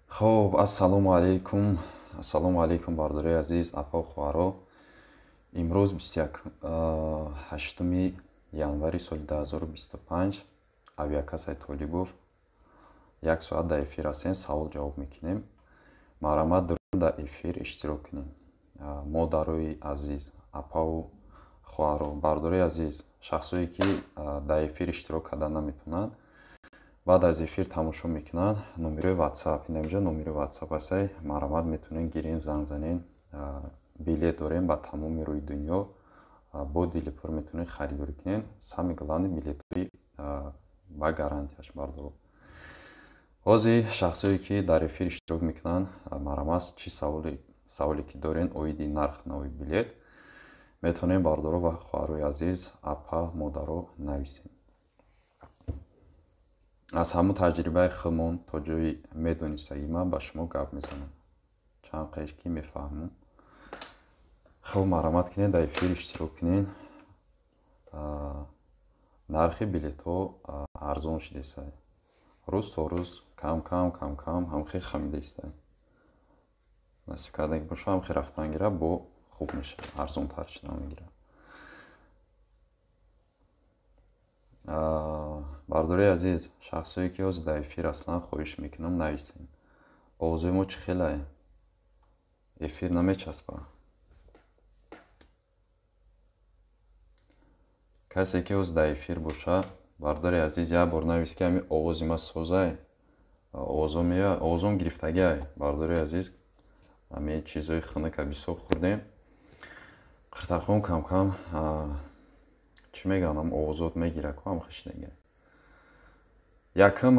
خب ассалому алейкум. Ассалому алейкум бардори азиз, апа хуаро. Имрӯз 28 январи соли 2025 авиакасай Толибов 1 соат дар эфир ҳастем, савол ҷавоб мекунем. Марҳамат дурем дар эфир иштирок кунем. Модарои азиз, апаву хуаро, бардори азиз, шахсое ки дар эфир иштирок карда наметавонанд, баъд аз эфир тамошо мекунанд, номерои WhatsApp, инҷо номери WhatsApp ҳастай, марҳамат метавонен гирен, занг занен. Билет дорем ба тамоми рӯи дунё, бо дили пур метавонен харидорӣ кунен. Сами главни билетҳои ба гарантияш бардор. ҳозир шахсое ки дар эфир иштирок мекунанд, марҳамат чӣ саволе ки дорен оиди нарх навои билет метавонем бардоро ва хуарои азиз, апа, модаро нависем. аз ҳамун таҷрибаи худмон то ҷои медонистагӣ ман ба шумо гап мезанам. Чанд қеш ки мефаҳмам. хуб, марҳамат кунед дар эфир иштирок кунен. нархи билетҳо арзон шудесай. рӯз то рӯз кам ҳамхе хамидестай. насиб карда ки боша ҳамхе рафтан гира бо хуб меша, арзонтар шудан мегира. бардори азиз, шахсое ки ҳозир дар эфир ҳастанд, хоҳиш мекунам нависем. овозои мо чӣ хелае? Эфир намечаспад. касе ки ҳозир дар эфир боша, бардори азиз, як бор навис ки ҳамин овози ма созай, овозом гирифтагиай. Бардори азиз, ҳамин чизҳои хунука бисёр хӯрдем. қиртахон кам чӣ меганам, овозот мегирад, ҳамхе шунагиай. Якум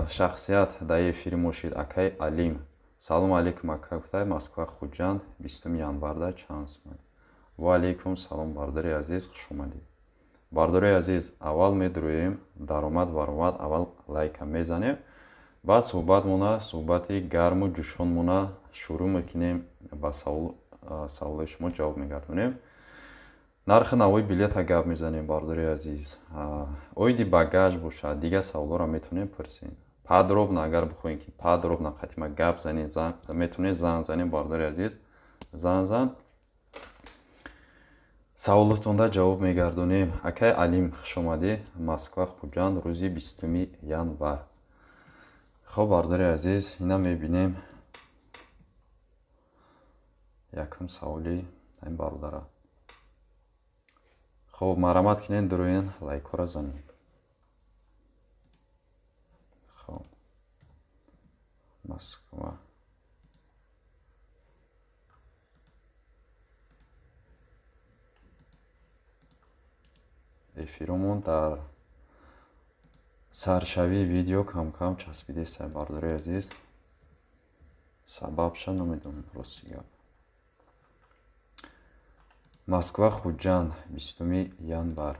шахсият дар эфири мо шид акай Алим. Салом алейкум ака гуфтай, Москва Хуҷанд 20 январда чанд сумай. Ва алейкум салом бардори азиз, хуш омадед. Бардори азиз, аввал медуроем, даромад баромад, аввал лайка мезанем. Баъд суҳбатмона, суҳбати гарму ҷӯшонмона шурӯъ мекунем, ба саволои шумо ҷавоб мегардонем. нархи навои билета гап мезанем бардори азиз. оиди багаж бошад, дигар саволҳоро метавонем пурсем. Подробно агар бихоҳем ки подробно қатима гап занем, метавонем занг занем бардори азиз. Занг зан, саволотонда ҷавоб мегардонем. Акай Алим, хуш омадед. Москва Хуҷанд рӯзи 20 январ. хоб бардори азиз, ина мебинем якум саволи ин бародара. хоб, марҳамат кунед дуроен лайкҳоро занем. хоб, Москва. эфиромон дар саршавии видео кам часпидеста бардори азиз. Сабабша намедонам рости гап. Москва Хуҷанд 20 январ.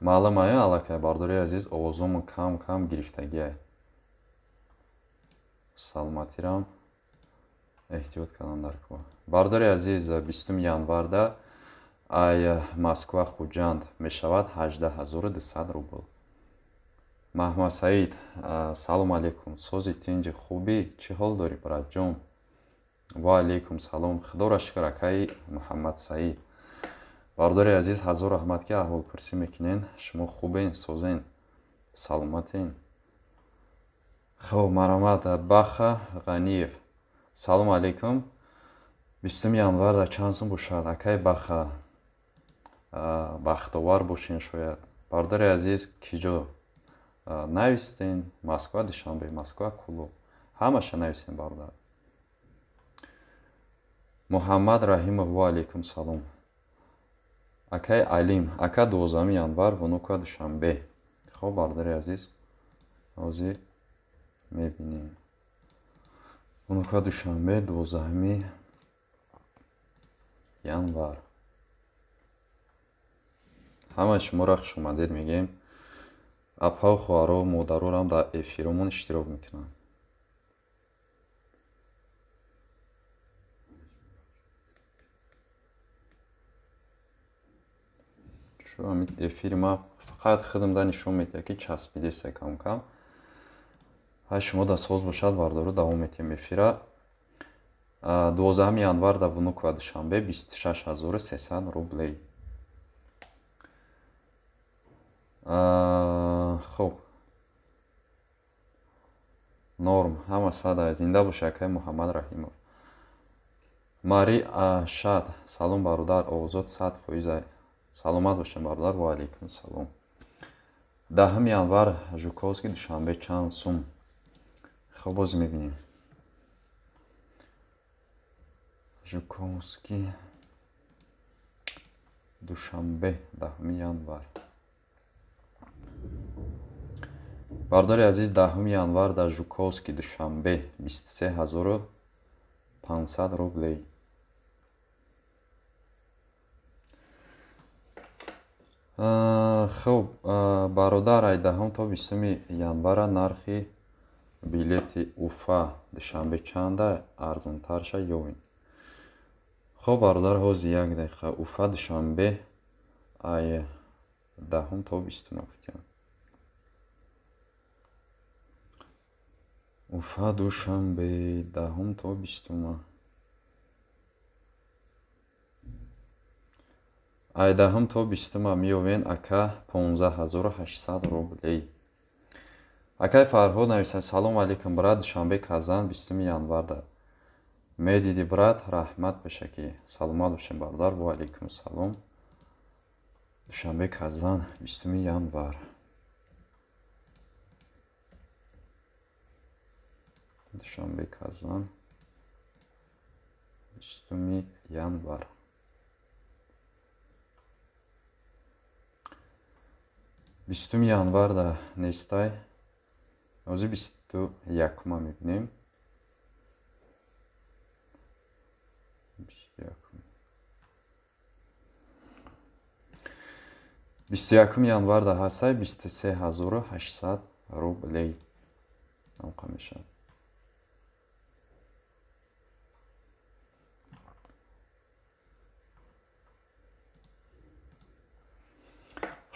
маълум ая аллакай бардори азиз, овозомон кам гирифтагиай. саломатирам эҳтиёт кардам дар кор. Бардори азиз, 20 январда ай Москва Хуҷанд мешавад 18200 рубл. Маҳмад Саид, салом алейкум. Сози тинҷи хубӣ, чӣ ҳол дорӣ братҷон? Ва алейкум салом. Худоро шукр акаи Муҳаммад Саид. бардори азиз, ҳазор раҳмат ки аҳволпурсӣ мекунен. Шумо хубен, созен, саломатен? хуб, марҳамат. Баха Ғаниев. Салом алейкум. 20 январда чанд сум бошад? Акай Баха, бахтовар бошен шояд. бардори азиз, киҷо навистен? Москва Душанбе, Москва Кулу, ҳамаша навистен бародар. Муҳаммад Раҳимов, ва алейкум салом. акай Алим, ака 12 январ, Вунука Душанбе. хоб, бардори азиз, ҳозир мебинем. Вунука Душанбе 12 январ. ҳамаи шуморо хуш омадед мегем. апаҳо хуҳаро, модарорам дар эфиромон иштирок мекунанд. Хорошо, эфири ма фақат хидмда нишон медиҳад ки часпидесе кам-кам. Ҳай шумо да соз бошад бардору давом метиҳем эфира. 12 январ да внук ва душанбе 26300 рублей. Хуб. Норм, ҳама сада зинда боша акай Муҳаммад Раҳимов. Мари Шад, салом бародар Озод 100%. Саломат бошем бародар, ва алейкум салом. 10 январ Жуковский душанбе чанд сум? Хуб, боз мебинем. Жуковский душанбе 10 январ. Бардори азиз, 10 январ дар Жуковский душанбе 23500 рублей. Хуб, бародар, ай 10 то 20 январа нархи билети Уфа душанбе чанда арзонтарша ёвин. Хуб, бародар, ҳози як дақиқа. Уфа душанбе ай 10 то 20 гуфтем. Уфа душанбе 10 то 20. Ай 10 то 20 миёвен ака 15800 рублей. Акай Фарҳод нависад: салом алейкум брат, душанбе Казан 20 январ да. Медиди брат, раҳмат бешаки. Саломат бошем бародар, ва алейкум салом. Душанбе Казан 20 январ. Душанбе Казан 20 январ. Бистум январ да нестай. Ози 21 мебинем. 21 январ да ҳастай 23800 рублей. Намқа мешад.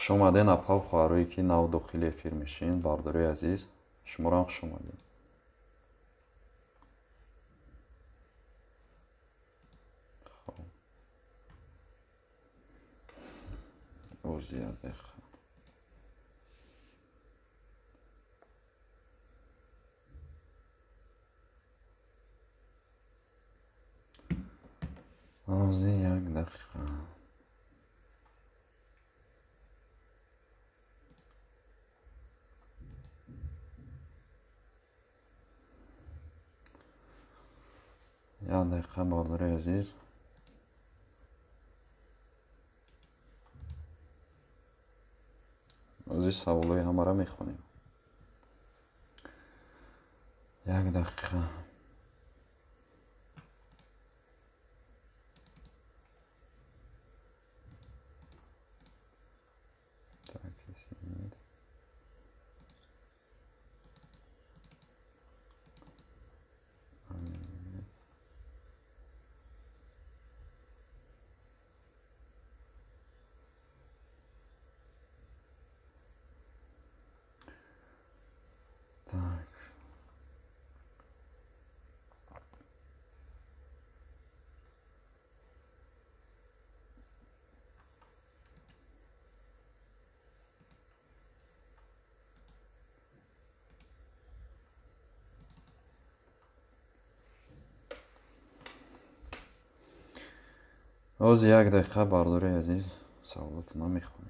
хуш омаден апа хоҳароие ки нав дохили эфир мешин. Бардори азиз, шуморам хуш омаден. Озия деха. Озия як дақиқа. як дақиқа бардори азиз. ози саволои ҳамара мехонем. Як дақиқа. ози як дақиқа бардори азиз, саволотуна мехонем.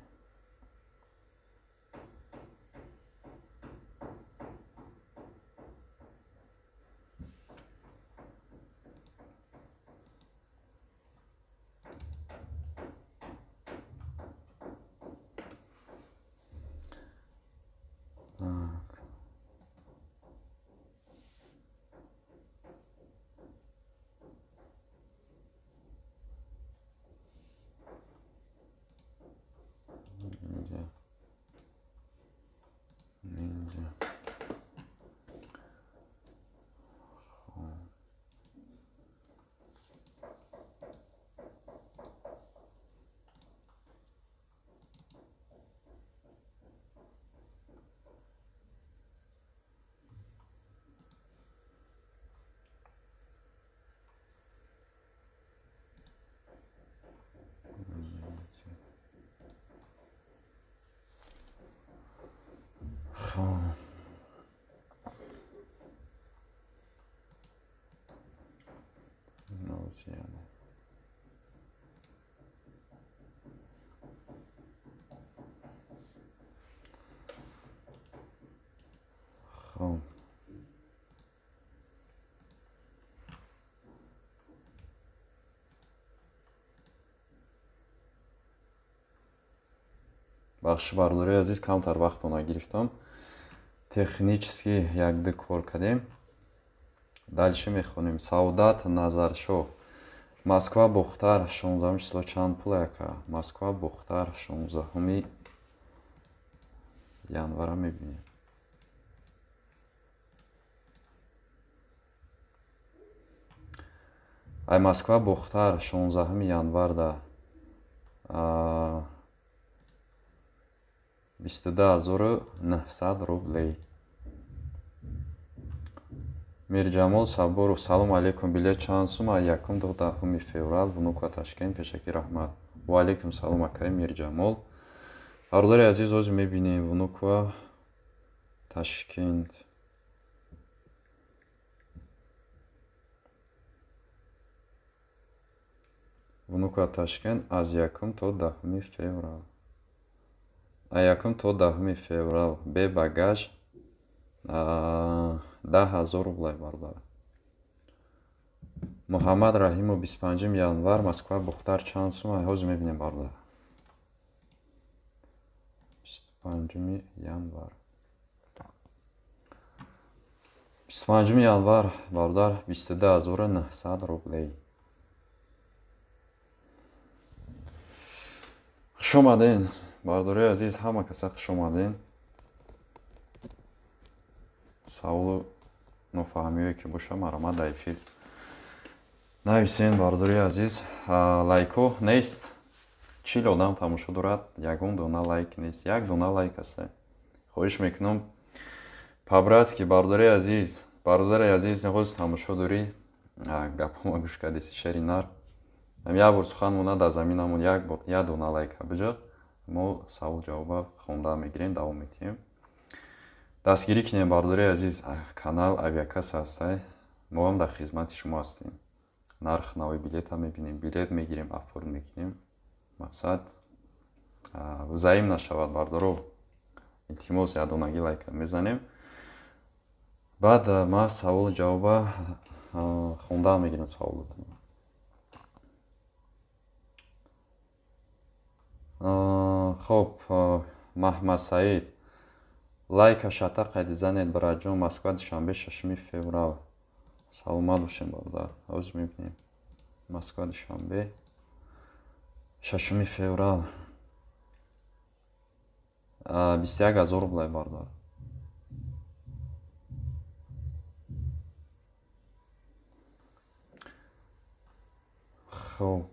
бахши бардории азиз, камтар вақтона гирифтам. Технически якди кор кардем. Дальше мехонем. Саудат Назаршо. Москва Бухтар 16 число чанд пул яка? Москва Бухтар 16 январа мебинем. Ай Москва Бухтар 16 январ да 22900 рублей. Мирҷамол Сабуров. Салом алейкум. Билет чанд сума? 1 феврал Внука Ташкент. Пешаки раҳмат. Ва алейкум салом акай Мирҷамол. Бардори азиз, ози мебинем Внука Ташкент. Внука Ташкент аз 1 то 10 феврал. 1 то 10 феврал. Бе багаж 10,000 рублей бардор. Муҳаммад Раҳимов 25 январ Москва Бухтар чанд сума? Ҳозир мебинем бардор. 25 январ. 25 январ бардор 22900 рублей. Хуш омаден бардори азиз, ҳама каса хуш омаден. Саволу нофаҳмие ки боша маромад дар эфир нависен бардори азиз. Лайко нест. 40 одам тамошо дорад, ягон дона лайк нест. Як дона лайк аст. хоҳиш мекунам пабраз ки бардори азиз, ҳозир тамошо дорӣ, гапома гӯш карди шеринар. Як бор сухан монад аз заминамон, як дона лайка биҷо. Мо савол ҷавоба хонда мегирем, давом метиҳем. Дастгирӣ кинем бардори азиз, канал Авиакас ҳастай. Мо ҳам дар хизмати шумо ҳастем. Нарх навои билета мебинем, билет мегирем, афорд мекунем. Мақсад заим нашавад бардоро. илтимос ядонаги лайка мезанем. баъд ман саволи ҷавоба хонда мегирем саволотон. хоб, Маҳмад Саид. Лайка шата қайди занед браҷон Москва душанбе 6 феврал. Саломат бошем бародар. ҳозир мебинем. Москва душанбе 6 феврал. 21000 рублей бародар. хоб.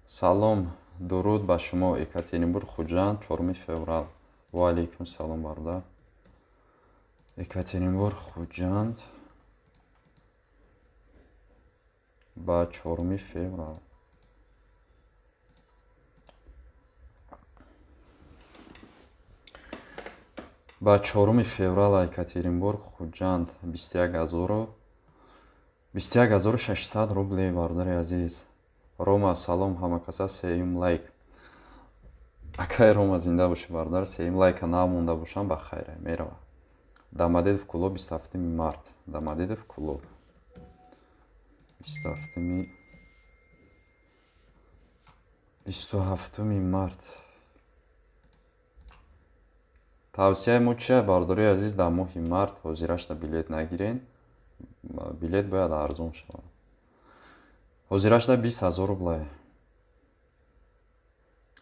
Салом, дуруд ба шумо. Екатеринбург Хуҷанд 4 феврал. Ва алейкум салом бародар. Екатеринбург Хуҷанд ба 4 феврал. ба 4 феврал Екатеринбург Хуҷанд 21600 рублей бардори азиз. Рома салом ҳама каса сеюм лайк. Акай Рома зинда боши бародар. Сеюм лайка намонда бошам ба хайре мерава. Дамадедов клуб 27 март. Дамадедов клуб 27 март. тавсияи мо чия бардори азиз, дар моҳи март ҳозирашда билет нагирен. Билет бояд арзон шавад. ҳозирашда 20000 рублей.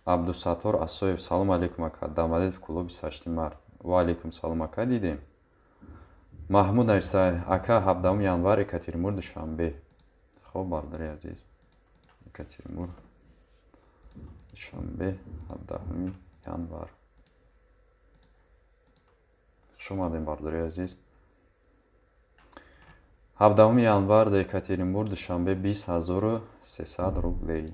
Абдусаттор Асоев салом алейкум ака. Дамадедов клуб 28 март. Ва алейкум салом ака дидем. Маҳмуд Айсай ака 17 январ Екатеринбург душанбе. хоб бардори азиз. Екатеринбург душанбе 17 январ. хуш омадем бардори азиз. 17 январ дар Екатеринбург душанбе 20300 рублей.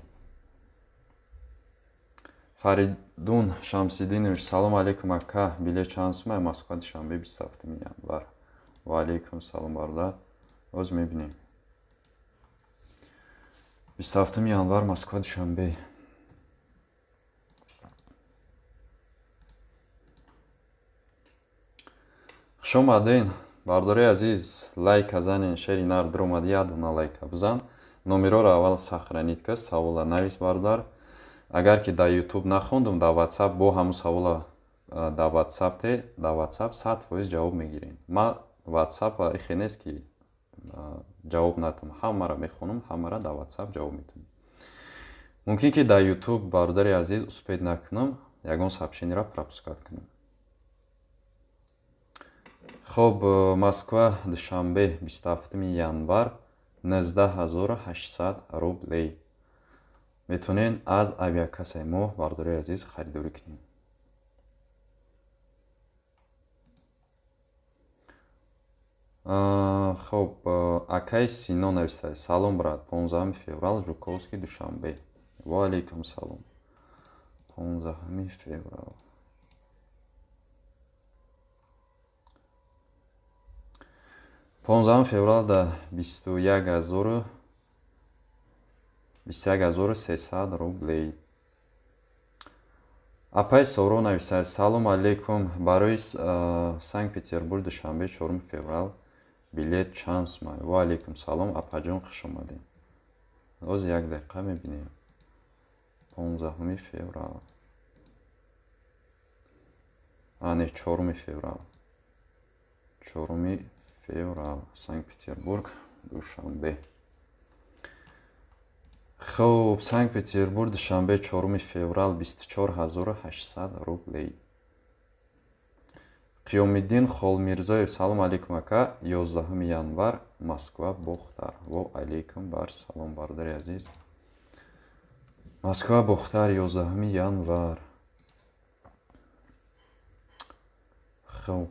Фаридун Шамсидинович, салом алейкум ака, билет чанд сумай? Москва душанбе 27 январ. Ва алейкум салом барда. Оз мебинем. 27 январ Москва душанбе. Хуш омадин. Бардори азиз, лайка занен, шери нар дромад ядуна лайка бзан. Номероро аввал сахранид ка савола навис бардар. Агар ки да YouTube нахондум, да WhatsApp бо ҳамун савола да WhatsApp 100% ҷавоб мегирем. Ма WhatsApp ихе нест ки ҷавоб натум. Ҳамаро мехонам, ҳамаро да WhatsApp ҷавоб метунам. Мумкин ки да YouTube бародари азиз успед накунам, ягон сообщениеро пропускат кунам. خب Москва душанбе 27 январ 19800 рублей. метонен аз авиакассаи мо бардори азиз харидорӣ кунем. خب акаи Синон нависта. Салом брат, 15 феврал Жуковский душанбе. Ва алейкум салом. 15 феврал. 15 феврал да 21300 рублей. Апай Совро нависад. Салом алейкум. Барои Санкт-Петербург душанбе 4 феврал билет чанд сумай? Ва алейкум салом. Апаҷон хуш омадед. Оз як дақиқа мебинем. 15 феврал. Не, 4 феврал. 4 феврал. Санкт-Петербург душанбе. خب Санкт-Петербург душанбе 4 феврал 24800 рублей. Қиёмиддин Холмирзоев. Салом алейкум ака. 11 январ Москва Бухтар. Ва алейкум бар салом бародари азиз. Москва Бухтар 11 январ. خب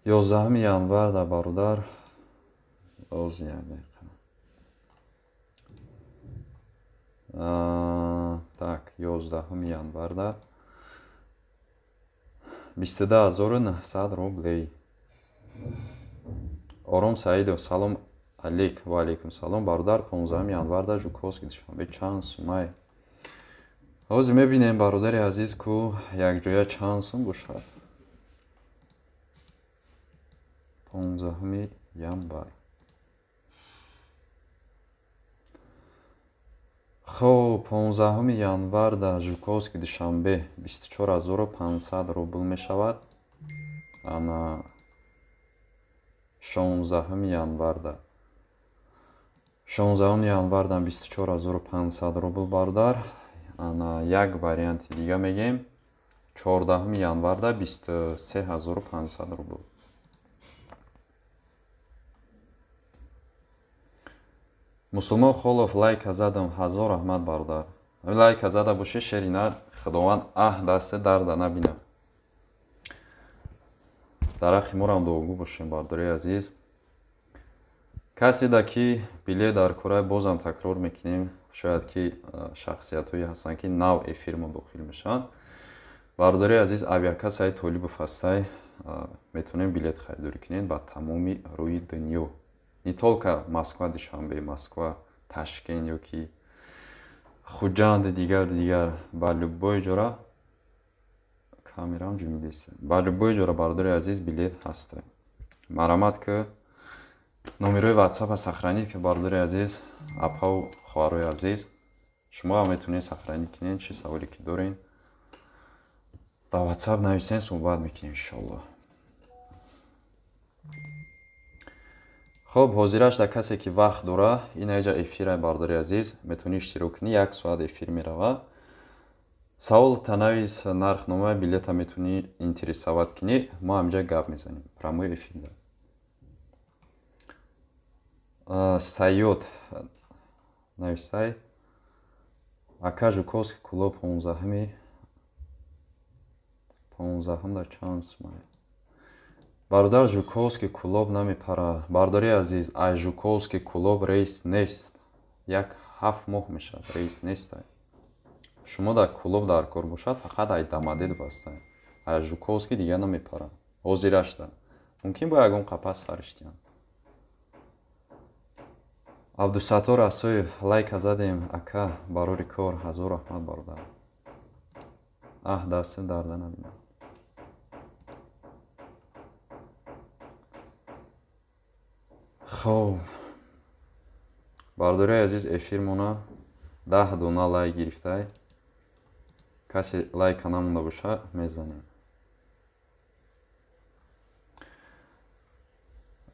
11 январ да бародар оз як дақиқа. Так, 11 январ да 22900 рублей. Ором Саидов. Салом алейк. Ва алейкум салом бародар. 15 январ да Жуковский душанбе чанд сумай? ҳозир мебинем бародари азиз ку якҷоя чанд сум бошад. 15 январ. خب 15 январ да Жуковский душанбе 24500 рубл мешавад. Ана 16 январ да 24500 рубл бародар. Ана як варианти дига мегем. 14 январ да 23500 рубл. Мусулмон Холов лайка задам. ҳазор раҳмат бародар. Лайка зада боше шерина худованд дасте дарда набина. Дарахи морам дуогӯ бошем бародари азиз. کسی دا که بیله در کره بازم تکرار میکنیم شاید که شخصیت هایی هستن که نو افیر ما داخل میشن برداری عزیز авиакасс های طالب فستای میتونیم بیلت خریداری کنین با تمامی روی دنیا не только Москва душанбе Москва Ташкент yoki Хуҷанд дигар ба любой ҷора камерам ҷумидест ба любой ҷора бардори азиз билет ҳаст марамат ки номерои WhatsApp сохранид ки бардори азиз апау хоҳарои азиз шумо метавонед сохранид кинен чӣ саволе ки дорен ба WhatsApp нависен суҳбат мекунем иншоаллоҳ. خب ҳозираш да касе ки вақт дора ин аҷа эфира бардори азиз метавони иштирок кунӣ 1 соат эфир мерава савол танавис нархномаи билета метавони интересоват кунӣ мо ҳамҷа гап мезанем прямой эфир Сайёд навистай ака Жуковский клуб 15 да чанд сумай бародар Жуковский кулоб намепарад. Бардори азиз, ай Жуковский кулоб рейс нест. Як 7 моҳ мешавад рейс нестай. Шумо дар кулоб дар кор бошад, фақат ай дамадед бастай. Ай Жуковский дига намепарад. Ҳозирашда. Мумкин бо ягон қапас хариштиям. Абдусаттор Асоев, лайка задем, ака, барори кор, ҳазор раҳмат бародар. Дасти дарда набинам. Хоб. Бардори азиз эфирмона 10 дона лайк гирифтай. Касе лайка намонда боша мезанем.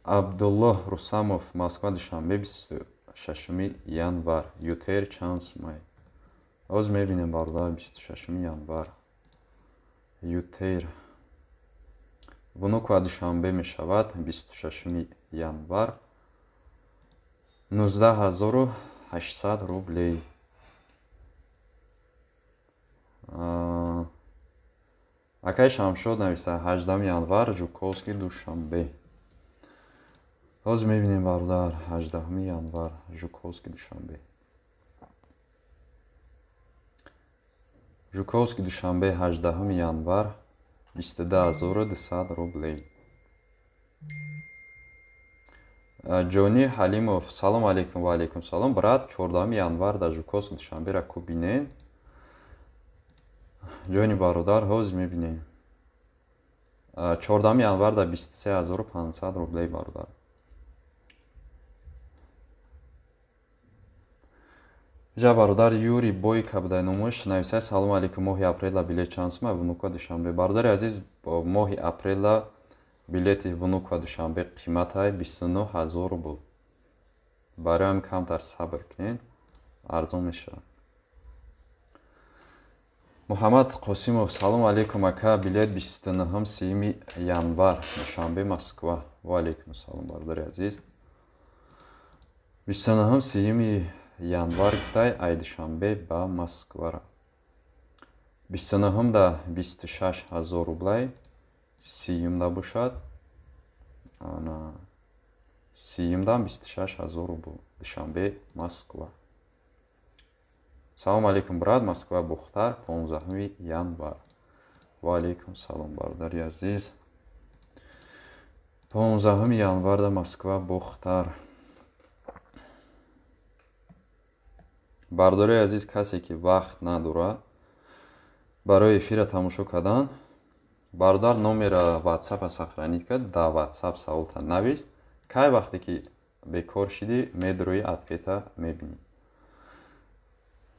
Абдуллоҳ Русамов, Москва, душанбе 26 январ. Ютер чанс май. Оз мебинем бародар 26 январ. Ютер. Вунука душанбе мешавад 26 январ. 19800 рублей. Акай Шамшод нависа 18 январ Жуковский душанбе. Оз мебинем бародар 18 январ Жуковский душанбе. Жуковский душанбе 18 январ 22200 рублей. Ҷони Ҳалимов, салом алейкум ва алейкум салом. Брат, 14 январ дар Жуковский душанберо кубинен. Ҷони бародар, ҳозир мебинем. 14 январ дар 23500 рублей бародар. Ҷа бародар Юрий Бойко будай номуш нависай салом алейкум моҳи апрела билет чансма Вунука душанбе. Бародари азиз, моҳи апрела билети Вунука душанбе қиматай 29000 рубл. Бароям камтар сабр кунед, арзон мешавад. Муҳаммад Қосимов, салом алейкум ака, билет 29 январ душанбе Москва. Ва алейкум салом бародари азиз. 29 январ гуфтай ай душанбе ба Москвара. 29 да 26000 рублей. 30 да бошад. 30 да 26000 рубл. Душанбе Москва. Салом алейкум брат, Москва Бухтар 15 январ. Ва алейкум салом бародари азиз. 15 январ да Москва Бухтар. Бардори азиз, касе ки вақт надорад барои эфира тамошо кардан, бародар номера WhatsApp сохранить кард, да WhatsApp саволта навис. Кай вақте ки бекор шиди, медрои ответа мебини.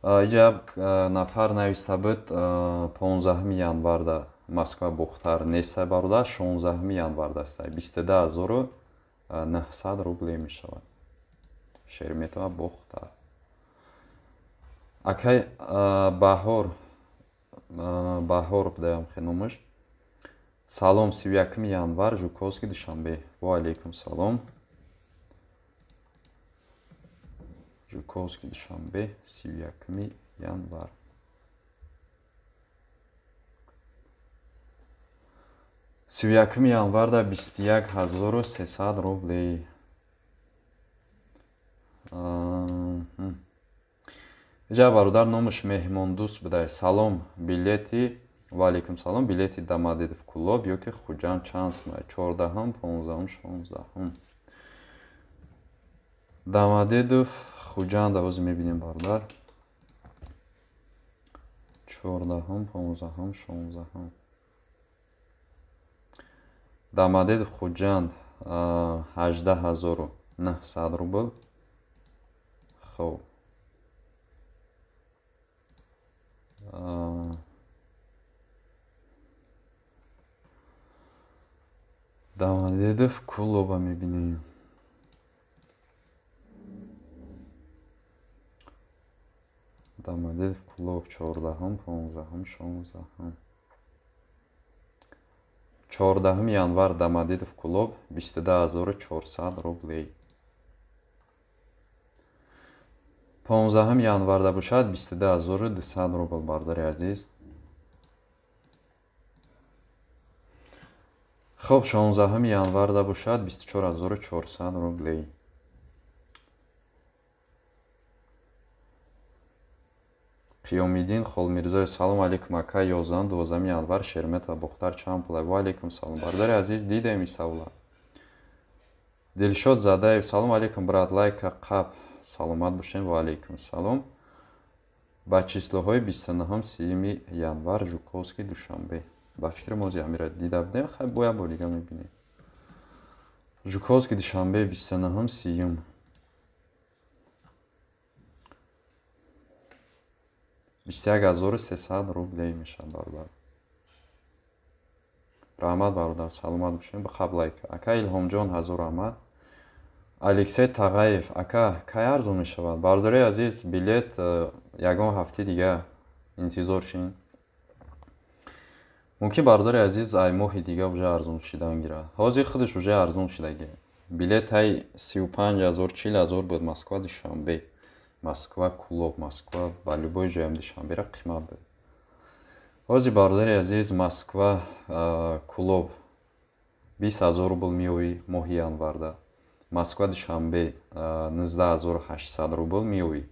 Иҷа нафар нависта буд 15 январ да Москва Бухтар нестай бародар, 16 январ дастай 22900 рублей мешавад. Шереметова Бухтар. Акай Баҳор будаям хеномаш. Салом 31 январ Жуковский душанбе. Ва алейкум салом. Жуковский душанбе 31 январ. январ да 21300 рублей. Иҷа бародар номаш меҳмондӯст будай. Салом билети ва алейкум салом билети Дамадедов клуб ёки Хуҷанд чанс май 14 15 16 Дамадедов Хуҷанд ҳозир мебинем бародар 14 15 16 Дамадедов Хуҷанд 18900 рубл. Хоб Дамадедов клуба мебинем. Дамадедов клуб 14 15 16 14 январ Дамадедов клуб 22400 рублей. 15 январ да бошад 22200 рубл бародари азиз. خب 16 январ да бошад 24400 рублей. Қиёмиддин Холмирзоев салом алейкум ака 11-12 январ Шермет ва Бухтар чанд пулай. Ва алейкум салом. Бардори азиз дидем исавла. Дилшод Задаев салом алейкум брат лайка қаб саломат бошем. Ва алейкум салом. ба числоҳои 29-30 январ Жуковский Душанбе. Ба фикр мози амира дида будем, хай боя борига мебинем. Жуковский Душанбе 29-30. 21300 рублей мешад бародар. Раҳмат бародар, саломат бошем. Ба хаб лайка. Ака Илҳомҷон ҳазор раҳмат. Алексей Тағаев ака кай арзон мешавад? Бародари азиз, билет ягон ҳафти дига интизор шин. Мумкин бародари азиз ай моҳи дига уже арзон шидан гирад. Ҳозир худаш уже арзон шидаги. Билет ай 35000-40000 буд Москва Душанбе. Москва Кулоб, Москва ба любой ҷоям Душанбера қимат буд. Ҳозир бародари азиз Москва Кулоб 20000 рубл меои моҳи январда. Москва Душанбе 19800 рубл меои.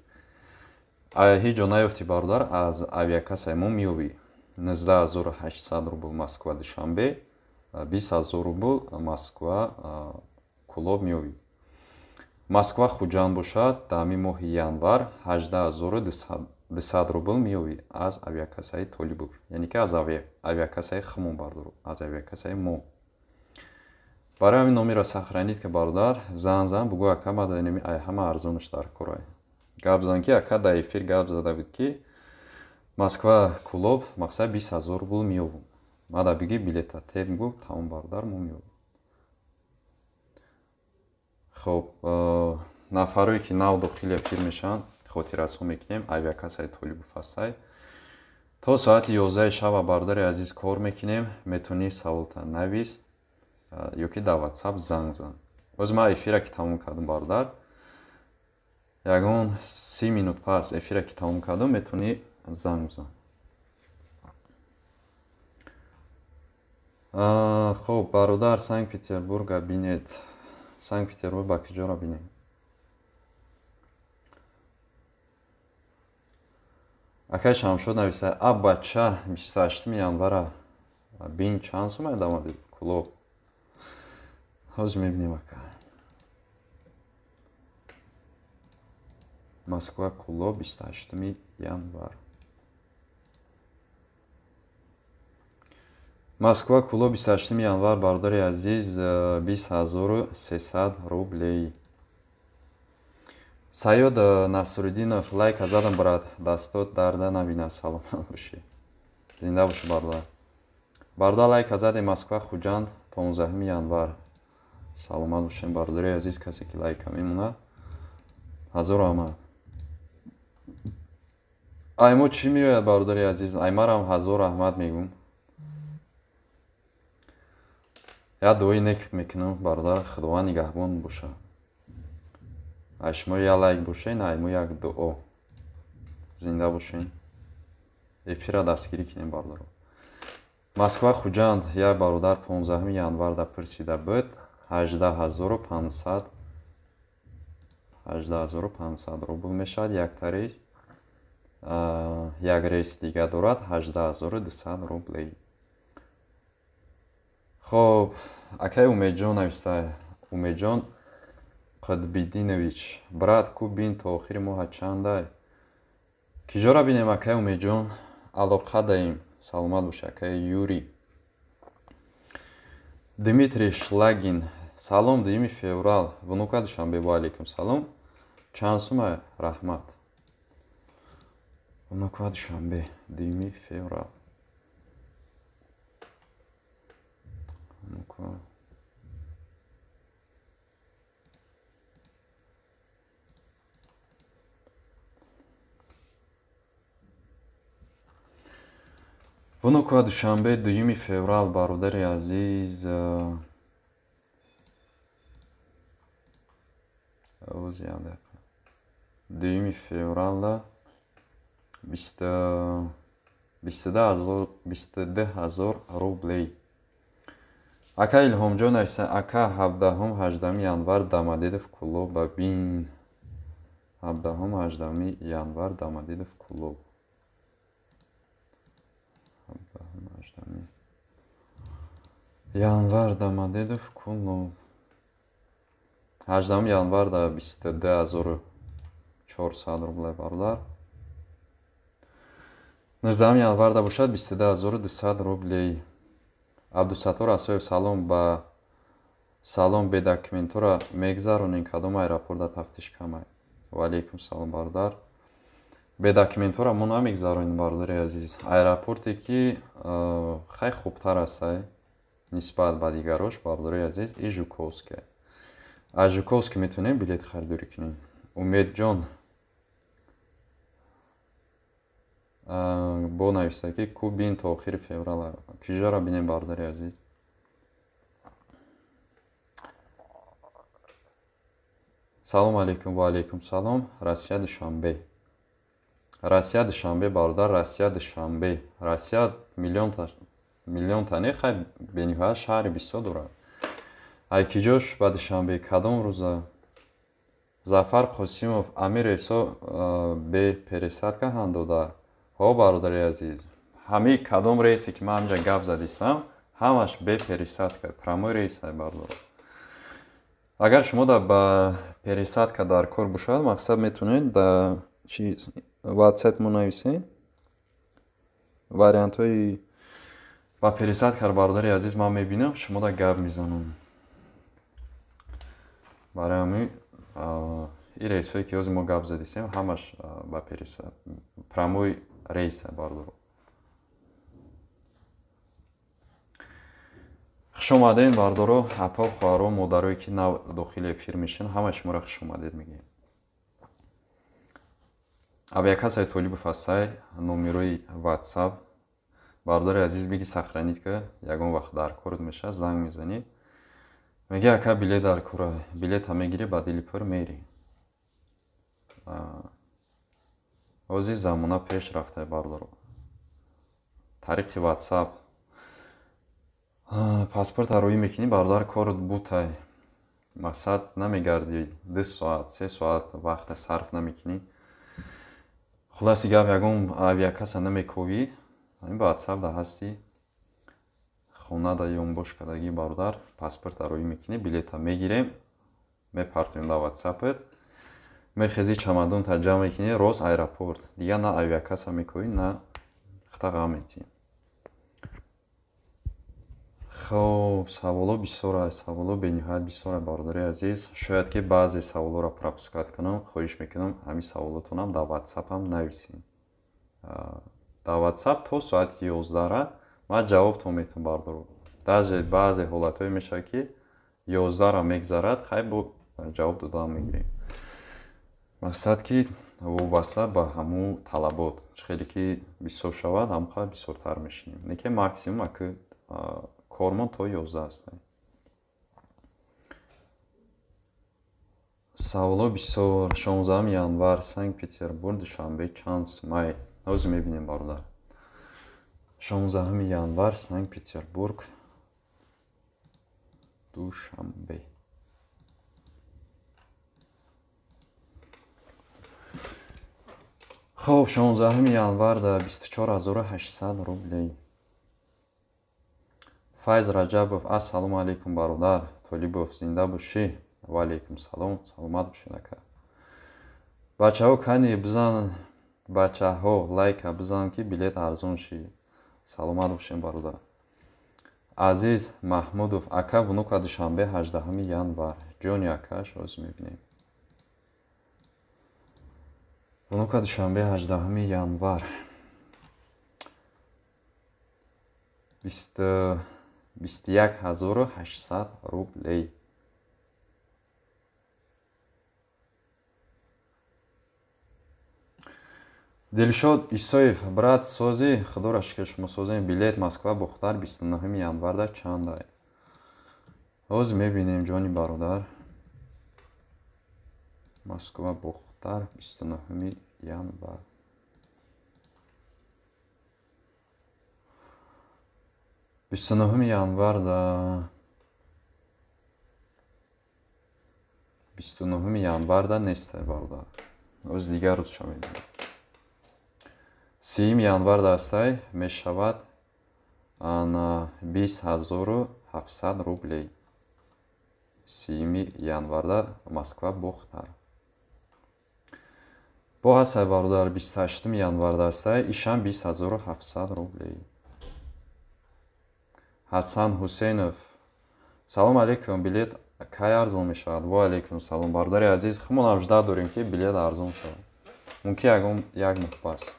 Ҳеҷ ҷо наёфти бародар аз авиакасаи мо меои 19800 рубл Москва Душанбе, 20000 рубл Москва Кулоб меои. Москва Хуҷанд бошад дар моҳи январ 18200 рубл меои аз авиакасаи Толибов. Яъне ки аз авиакасаи хумон бардор, аз авиакасаи мо. Барои ҳамин номеро сахранид ки бародар зан бугӯ ака ма данеми ай ҳама арзонаш дар корай. Гап зан ки ака дар эфир гап зада буд ки Москва Кулоб мақсад 20000 рубл меёвум. Ма да биги билета теб мгӯ тамом бародар мо меёвум. Хоб нафарое ки нав дохили эфир мешаванд хотирасҳо мекунем. Авиакасаи Толибов ҳастай. То соати 11 шаба бародари азиз кор мекунем. Метавонӣ саволта навис ё ки дар WhatsApp занг зан. Оз ма эфира ки тамом кардам бародар. Ягон 30 минут пас эфира ки тамом кардам метавонӣ занг зан. Хоб бародар Санкт-Петербурга бинед. Санкт-Петербург ба куҷора бинем? Акай Шамшод нависта а бача 28 январа бин чанд сум дамади Кулоб. Ҳозир мебинем ака. Москва Кулоб 28 январ. Москва Кулоб 28 январ бародари азиз 20300 рублей. Саёд Насруддинов лайк задам брат, дастот дарда набина, саломат боши. Зинда боши бародар. Бародар лайк заде Москва Хуҷанд 15 январ. Саломат бошем бародари азиз, касе ки лайка мемона. Ҳазор раҳмат. Аймо чӣ меояд бародари азиз? Аймарам ҳазор раҳмат мегӯм. Я дуои некит мекунам бародар, худованд нигаҳбон боша. Ашмо я лайк бошен, аймо як дуо. Зинда бошен. Эфира дастгирӣ кунем бародаро. Москва Хуҷанд як бародар 15 январ да пурсида буд. 18500 рубл мешавад як тарис. Як рейс дига дорад 18200 рублей. Хоб акай Умедҷон навистай. Умедҷон Қутбиддинович брат ку бин то охири моҳа чандай. Киҷора бинем акай Умедҷон? Алоқа даем. Саломат бош акай Юрий. Дмитрий Шлагин. Салом 2 феврал. Внука Душанбе. Ва алейкум салом. Чанд сума? Раҳмат. Внука Душанбе 2 феврал. Внука. Внука Душанбе 2 феврал бародари азиз. 2 феврала 22000 рублей. Ака Илҳомҷон нависа ака 17-18 январ Дамадидов клуб бин 17-18 январ Дамадидов клуб 17-18 январ Дамадидов клуб 18 январ да 22400 рублей бародар. 19 январ да бошад 22200 рублей. Абдусаттор Асоев салом бе документура мегзаронин кадом аэропорта тафтиш камай. Ва алейкум салом бародар. Бе документура мо намегзаронин бародари азиз. Аэропорте ки хай хубтар аст нисбат ба дигарош бародари азиз и Жуковский. Аз Жуковский метонем билет харидорӣ кунем. Умедҷон бо нависта ки кубин то охири феврал кижара бинем бародари азиз. Салом алейкум ва алейкум салом. Россия Душанбе. Россия Душанбе бародар, Россия Душанбе. Россия миллион та не хай бениҳоят шаҳри бисёр дорад. Ай киҷош ба Душанбе кадом рӯза? Зафар Қосимов Амир Эсо бе пересадка ҳам дода. Ҳо бародари азиз, ҳамаи кадом рейсе ки ман ҳамҷа гап задистам ҳамаш бе пересадка прамой рейс ҳай бародар. Агар шумо да ба пересадка дар кор бошад мақсад метонед да WhatsApp мо нависед вариантҳои ба пересадка бародари азиз ман мебинам, шумо да гап мезанам. Барои ҳамин ин рейсҳое ки ҳозир мо гап задистем ҳамаш ба пересадка прамой рейс бародар. хуш омадед бародаро, апа хоҳаро, модарое ки нав дохили эфир мешин, ҳамаи шуморо хуш омадед мегӯем. Абиякасай Толибов ҳастай, номерои WhatsApp бародари азиз биги сахранид ки ягон вақт дар корот мешад, занг мезанӣ. Меги ака билет дар кора, билета мегирӣ ба дили пур мери. ҳозир замона пеш рафта бародаро. Тариқи WhatsApp паспорт арӯӣ мекунӣ бародар корот бутай. Мақсад намегарди 2 соат 3 соат вақта сарф намекунӣ. Хулоси гап ягон авиакаса намековӣ, ин WhatsApp да ҳасти хона да ёнбош кардагӣ бародар паспорт арӯӣ мекунӣ, билета мегирем, мепартоем да WhatsApp-ет, мехези чамадонта ҷамъ мекунӣ рост аэропорт. Дига на авиакаса мековӣ, на хата ғам метӣ. хоб саволо бисёр аст, саволо бениҳоят бисёр аст бародари азиз. Шояд ки баъзе саволоро пропускат кунам, хоҳиш мекунам ҳамин саволотонам дар WhatsApp-ам нависем. Дар WhatsApp то соати 11 ман ҷавобтон метавонам бародаро. даже баъзе ҳолатҳое мешавад ки 11 мегзарад, хай бо ҷавоб додан мегирем. мақсад ки вобаста ба ҳамун талабот хеле ки бисёр шавад, ҳамқа бисёртар мешинем. Неки максимум аки кормон то 11 аст. саволо бисёр. 16 январ Санкт-Петербург, Душанбе, чанд май. ҳозир мебинем бародар. 16 январ Санкт-Петербург, Душанбе. хоб 16 январ да 24800 рублей. Файз Раҷабов ассалому алейкум бародар. Толибов зинда бошӣ. Ва алейкум салом. Саломат бошед ака. бачаҳо кани бизан, бачаҳо лайка бизан ки билет арзон ши. Саломат бошед бародар. Азиз Маҳмудов ака внука Душанбе 18 январ. ҷони акаш ҳозир мебинем. внука Душанбе 18 январ 21800 рублей. Дилшод Исоев брат сози худоро шукр шумо созем билет Москва Бухтар 29 январда чанд ай. ҳозир мебинем ҷони бародар. Москва Бухтар 29 январ. январ да 29 январда нестай бародар. Рӯзи дигар рӯз шавед. 30 январда астай мешавад 20700 рублей. 30 январда Москва бохтар. Бо ҳастай бародар 28 январда астай ишам 20700 рублей. Ҳасан Ҳусейнов. Салом алейкум, билет кай арзон мешавад? Ва алейкум салом бародари азиз, хумонам жда дорем ки билет арзон шавад. Мумкин як мухбас.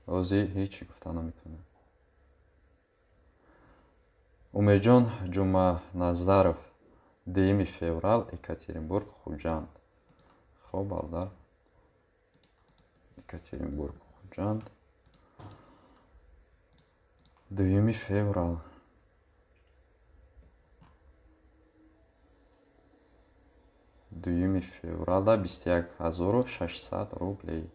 Ози ҳичи гуфта наметавонам. Умеҷон Ҷумъаназаров. 2 феврал Екатеринбург Хуҷанд. Хоб бародар. Екатеринбург Хуҷанд. 2 феврал. Февралда 21600 рублей.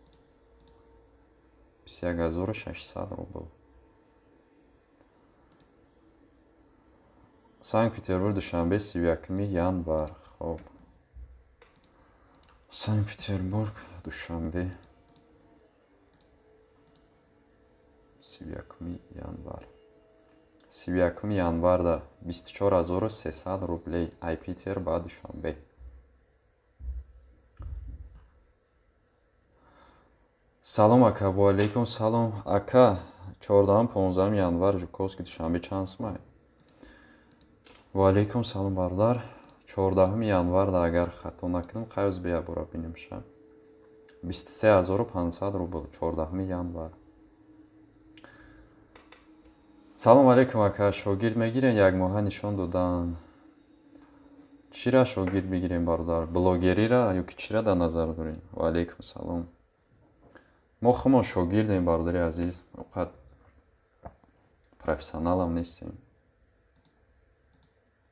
21600 рубл. Санкт-Петербург душанбе 31 январ. Хоб. Санкт-Петербург душанбе 31 январ. 31 январда 24300 рублей. Айпитер ба душанбе. Салом ака. Ва алейкум салом ака. 14-15 январ Жуковский душанбе чанд сумай? Ва алейкум салом бародар. 14 январда агар хато накунам қайз бия бора бинамша. 23500 рубл. 14 январ. Салом алейкум ака. Шогирд мегирен як моҳа нишон додан. Чира шогирд бигирем бародар? Блогерира ё ки чира дар назар дорем? Ва алейкум салом. Мо хумон шогирдем бародари азиз. Оqat профессионалам нестем.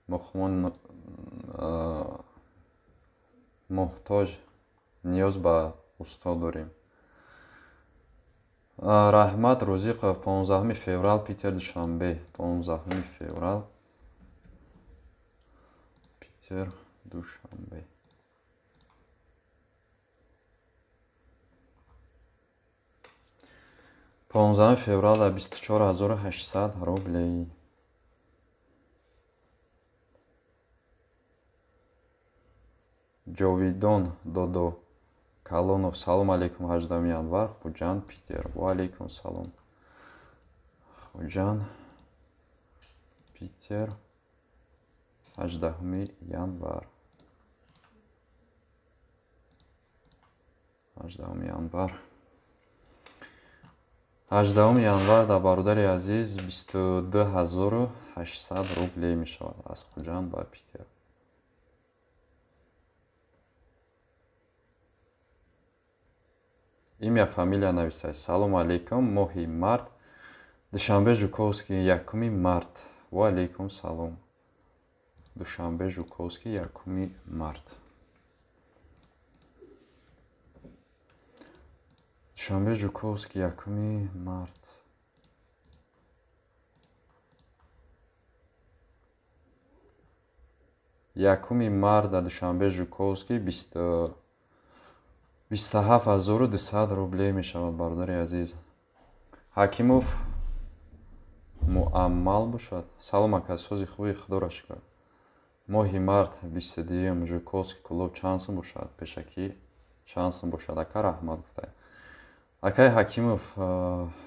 Мо хумон муҳтоҷ ниёз ба устод дорем. Раҳмат Рӯзиқов. 15 феврал Питер душанбе. 15 феврал Питер душанбе. феврал 24800 рублей. Ҷовидон Додо Калонов. Салом алейкум. 18 январ Хуҷанд Питер. Ва алейкум салом. Хуҷанд Питер 18 январ. 18 январ. 18 январ да бародари азиз 22800 рублей мешавад аз Хуҷанд ба Питер. Имя, фамилия нависай. Салом алейкум. Моҳи март душанбе Жуковский 1 март. Ва алейкум салом. Душанбе Жуковский 1 март. Душанбе Жуковский 1 март. Якуми март душанбе Жуковский 27200 рублей мешавад бародари азиз. Ҳакимов муаммал бошад. Салом ака. Сози хуби худоро шукр. Моҳи март 22 Жуковский клуб чанд сум бошад? Пешакӣ чанд сум бошад? Ака раҳмат гуфтай. Акай Ҳакимов.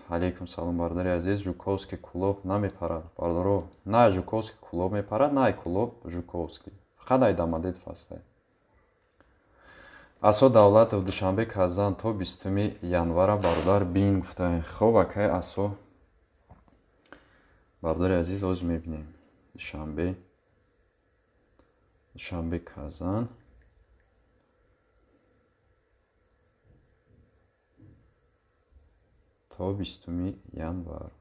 Алейкум салом бародари азиз. Жуковский клуб намепарад бародаро. На Жуковский клуб мепарад, на клуб Жуковский. Фақат айдамадед фастай. Асо Давлатов душанбе Казан то 20 январа бародар бин гуфтай. Хоб акай Асо бародари азиз оз мебинем. Душанбе Казан то 20 январ.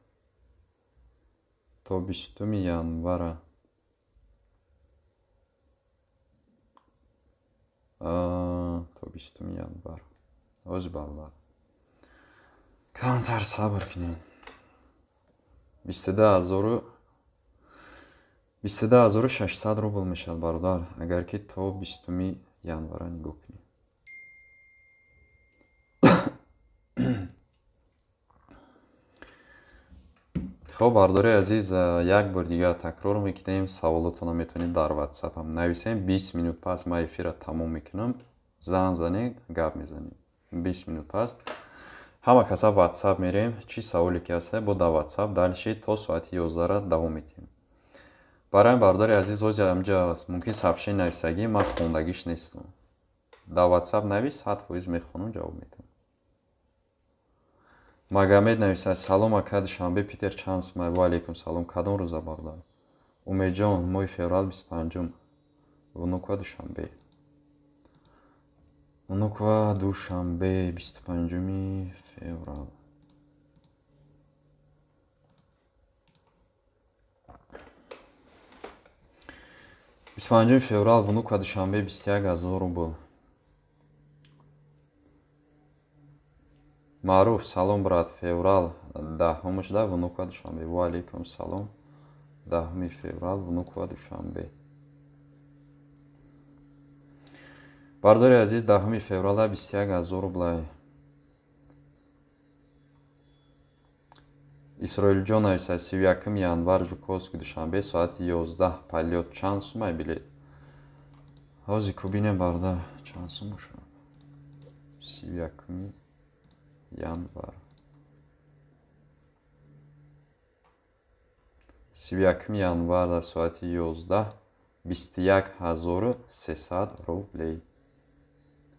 То 20 январа. То 20 январ. Ози бародар. Камтар сабр кинем. 22000 22600 рубл мешад бародар, агар ки то 20 январа нигоҳ кунем. хоб бардори азиз, як бор дигар такрор мекунем. Саволотона метавонед дар WhatsApp-ам нависем. 20 минут пас ман эфира тамом мекунам. Занг занем, гап мезанем. 20 минут пас ҳама каса WhatsApp мерем. Чӣ саволе ки ҳаст бо дар WhatsApp далишед то соати 11 давом метем. Барои бардори азиз ҳозир амҷа мумкин сообщение нависагӣ ман хондагиш нестам. Дар WhatsApp навис 100% мехонам, ҷавоб медам. Магомед нависад: салом ака, душанбе Питер чанд сумай? Ва алейкум салом. Кадом рӯза бародар? Умедҷон моҳи феврал 25 вунуква душанбе. Вунуква душанбе 25 феврал. феврал вунуква душанбе 21000 рубл. Маъруф: салом брат, феврал 10 вунуква душанбе. Ва алейкум салом. 10 феврал вунуква душанбе. бардори азиз 10 феврал 21000 рублай. Исроилҷон нависад: 31 январ Жуковский душанбе соати 11 полет чанд сумай билет? ҳозир кубинем бародар чанд сум бошад. 31 январ 31 январ соати 11 21300 рублей.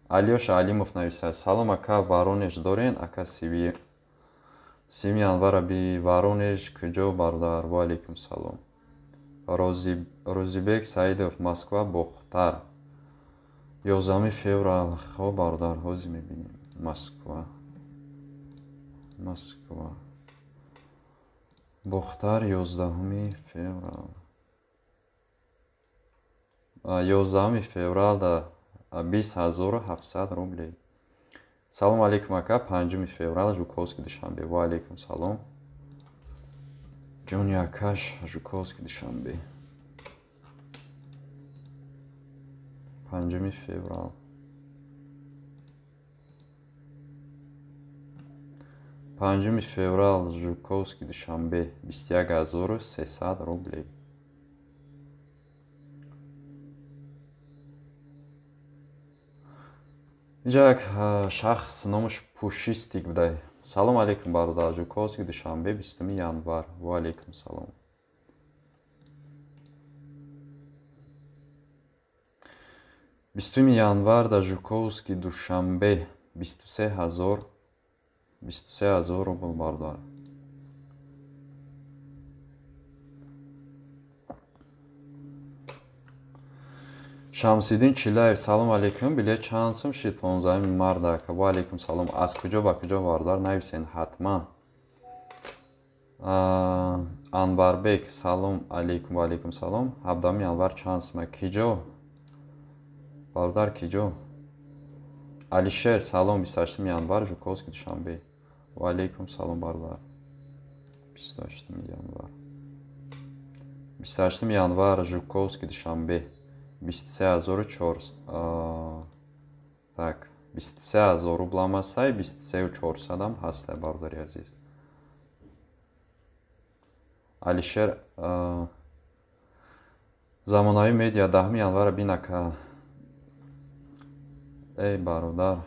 Алёша Алимов нависад: салом ака, Воронеж дорен? Ака 3 январа би Воронеж куҷо бародар? Ва алейкум салом. Розибек Саидов Москва Бохтар 11 феврал. хоб бародар ҳозир мебинем. Москва Бохтар 11 феврал. 11 феврал да 20700 рублей. салом алейкум ака, 5 феврал Жуковский душанбе. Ва алейкум салом. ҷони акаш Жуковский душанбе 5 феврал. 5 феврал Жуковский душанбе 21300 рублей. инҷа як шахс номаш Пушистик будай. салом алейкум бародар, Жуковский душанбе 20 январ. Ва алейкум салом. январ да Жуковский душанбе 23000 рубл бародар. Шамсиддин Чилаев: салом алейкум, билет чанд сум шид? 15 марда. Ва алейкум салом. Аз куҷо ба куҷо бародар нависен ҳатман. Анварбек: салом алейкум. Ва алейкум салом. 17 январ чанд сум? Киҷо бародар, киҷо? Алишер: салом 28 январ Жуковский душанбе. Ва алейкум салом бародар. 28 январ 28 январ Жуковский душанбе 23400. Так, 23000 рубл ҳастай, 23400 ҳастай бародари азиз. Алишер: замонави медиа 10 январ бинака. эй бародар,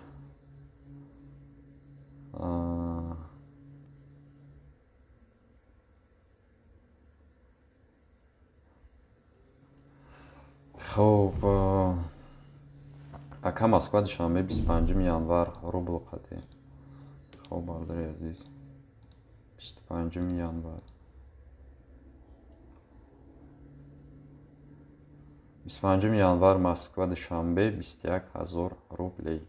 хоб ака Москва душанбе 25 январ рубл қати. хоб бародари азиз 25 январ 25 январ Москва душанбе 21000 рублей.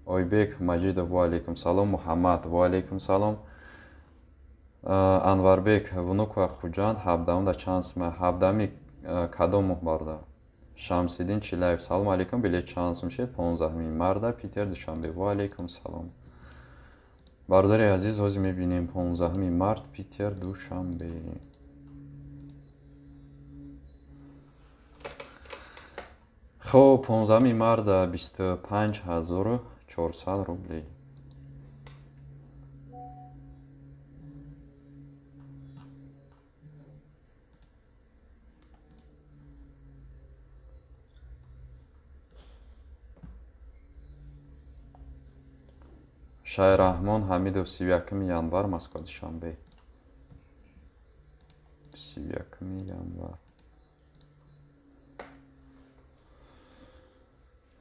Ойбек Маҷидов: ва алейкум салом. Муҳаммад: ва алейкум салом. Анварбек: вунуква Хуҷанд 17 чанд сум? 17 кадом моҳ бародар? Шамсиддин Чилаев: салом алейкум, билет чанд сум шид? 15 марда Питер душанбе. Ва алейкум салом. бардори азиз, ҳозир мебинем 15 март, Питер, душанбе. хоб 15 март 25400 рублей. Шайраҳмон Ҳамидов 31 январ, Москва, Душанбе. 31 январ.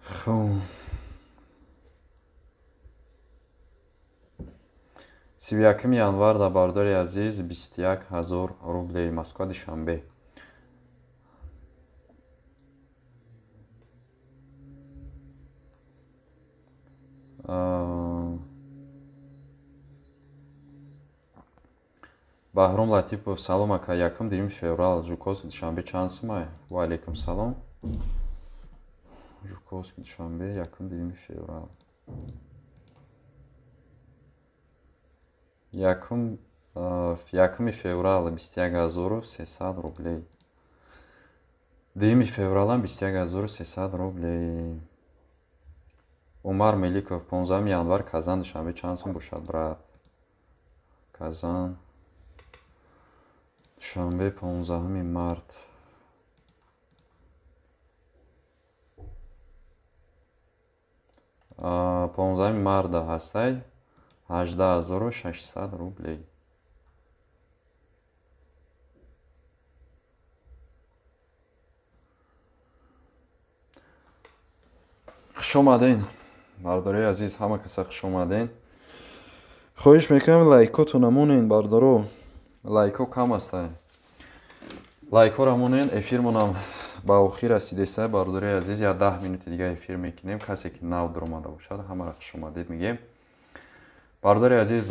خب 31 январ да бардори азиз 21000 рублей, Москва, Душанбе. Баҳром Латипов, салом ака, 1 феврал, Жуковский, Душанбе чанд сумай? Ва алейкум салом. Жуковский, Душанбе, 1 феврал. 1 феврал 21300 рублей. 2 феврала 21300 рублей. Умар Меликов, 15 январ, Казан, Душанбе чанд сум бошад, брат? Казан, Душанбе, 15 март. А 15 марта ҳастай 18600 рублей. хуш омаден бардори азиз, ҳама каса хуш омаден. хоҳиш мекунам лайкотона монен бардоро. лайко кам астай. лайкора монен, эфирмонам ба охир расидеса. бардори азиз, я 10 минути дига эфир мекунем. касе ки нав дуромада бошад, ҳамаро хуш омадед мегем. бардори азиз,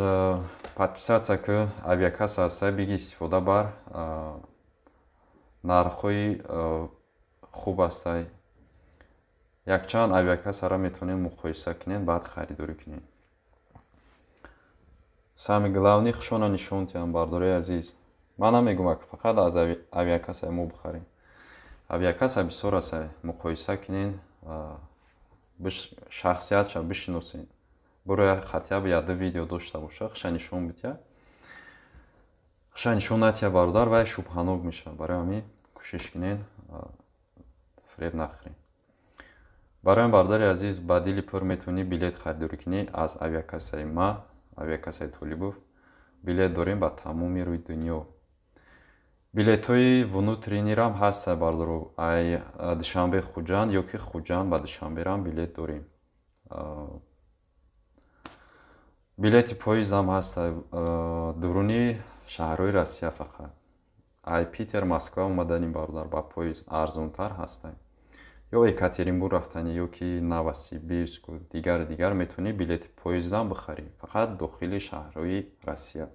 подписаться ки авиакасса астай, биги истифода бар. нархҳои хуб астай. якчанд авиакассаро метавонед муқоиса кунед, баъд харидорӣ кунед. сами главни хушона нишон диҳам, бардори азиз. ман намегӯям ки фақат аз авиакассаи мо бихарем. авиакасса бисёр астай, муқоиса кунед, шахсиятша бишиносед. буро хотя бы 1-2 видео дошта боша, хуша нишон битя. хуша нишон натия бародар, вай шубҳанок мешавад. барои ҳамин кӯшиш кунед, фреб нахӯред. барои бардори азиз, ба дили пур метавонӣ билет харидорӣ кунӣ аз авиакассаи ма, авиакассаи Толибов. билет дорем ба тамоми рӯи дунё. билетҳои внутринирам ҳаста бардоро. ай Душанбе Хуҷанд ё ки Хуҷанд ба Душанберам билет дорем. билети поездам ҳаста дуруни шаҳрҳои Россия фақат. ай Питер, Москва омадани бародар ба поезд арзонтар ҳастанд. ё Екатеринбург рафтани ё ки Новосибирск дигар метавонӣ билети поездам бихарӣ, фақат дохили шаҳрҳои Россия.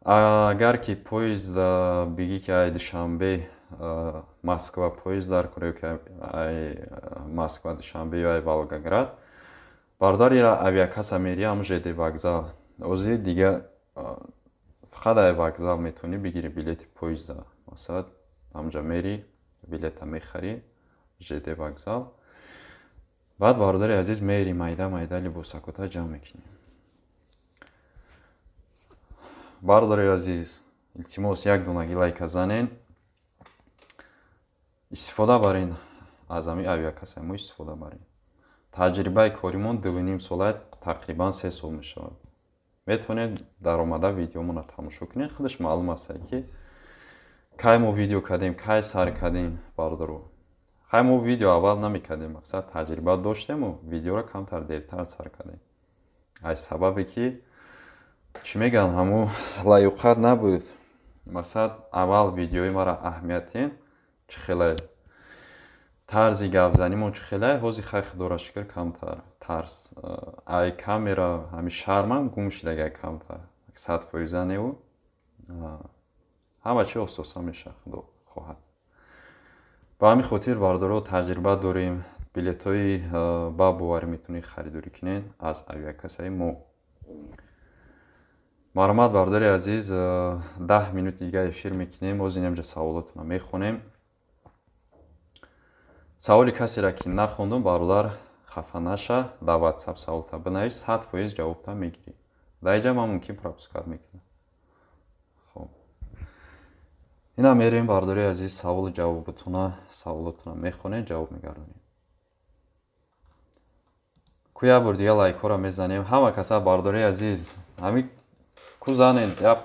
агар ки поезд биги ки ай Душанбе Москва поезд дар кӯра, ё ки ай Москва Душанбе ё ай Волгоград, бародар ира авиакасса мери ҳам ЖД вокзал. озӣ дига фақат ай вокзал метавонӣ бигири билети поезда. масалан ҳамҷа мери билета мехарӣ ЖД вокзал. баъд бародари азиз мери майда либосакота ҷамъ мекунӣ. бародари азиз, илтимос як донаги лайка занен. истифода барен аз ҳамин авиакассаи мо истифода барен. таҷрибаи коримон 2.5 сола, тақрибан 3 сол мешавад. метавонед даромада видеомона тамошо кунед. худаш маълум аст ки кай мо видео кардем, кай сар кардем бародаро. хай мо видео аввал намекардем, мақсад таҷриба доштему видеоро камтар дертар сар кардем. ай сабабе ки чӣ мегӯянд ҳамун лаёқат набуд. мақсад аввал видеои мара аҳамият диҳем, чӣ хеле тарзи гапзанимон чӣ хеле, ҳозир хай худора шукр камтар тарс. ай камера ҳамин шармам гум шудагай камтар. 100% неу ҳама чи ососа меша, худо хоҳад. ба ҳамин хотир бародаро таҷриба дорем, билетҳои бабувар метавонед харидорӣ кунед аз авиакассаи мо. марҳамат бардори азиз, 10 минути дига эфир мекунем. оз инамҷа саволотона мехонем. саволи касеро ки нахондум, бародар хафа наша, да WhatsApp саволта бинавис, 100% ҷавобта мегирӣ. даиҷа ман мумкин пропускат мекунам. хоб ина мерем бардори азиз, саволу саволотона мехонем, ҷавоб мегардонем. куя бор дига лайкҳоро мезанем. ҳама каса бардори азиз, ҳами ку занен я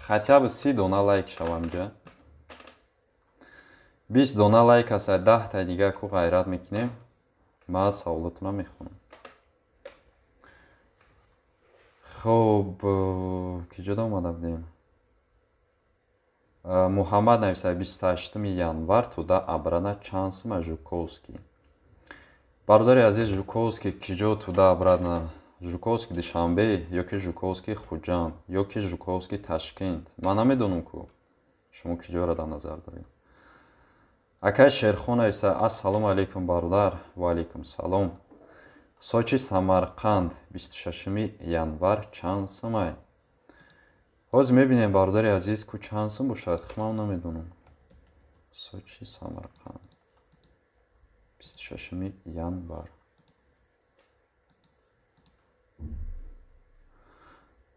хотя бы 30 дона лайк шавамҷа. 20 дона лайк аста 10 та дига ку ғайрат мекунем. ма саволотона мехонам. хоб киҷода омада будем? муҳаммад нависад 28 январ туда абрана чансма Жуковский. Бардори азиз, Жуковский киҷо туда абрана? Жуковский Душанбе ёки Жуковский Хуҷанд ёки Жуковский Ташкент? Ман намедонам ку шумо киҷоро дар назар доред. акай Шерхон нависад ассалому алайкум бародар. ва алайкум салом. Сочи Самарқанд 26 январ чансмай? ҳозир мебинем бародари азиз ку чансм бошад, ман намедонам. Сочи Самарқанд 26 январ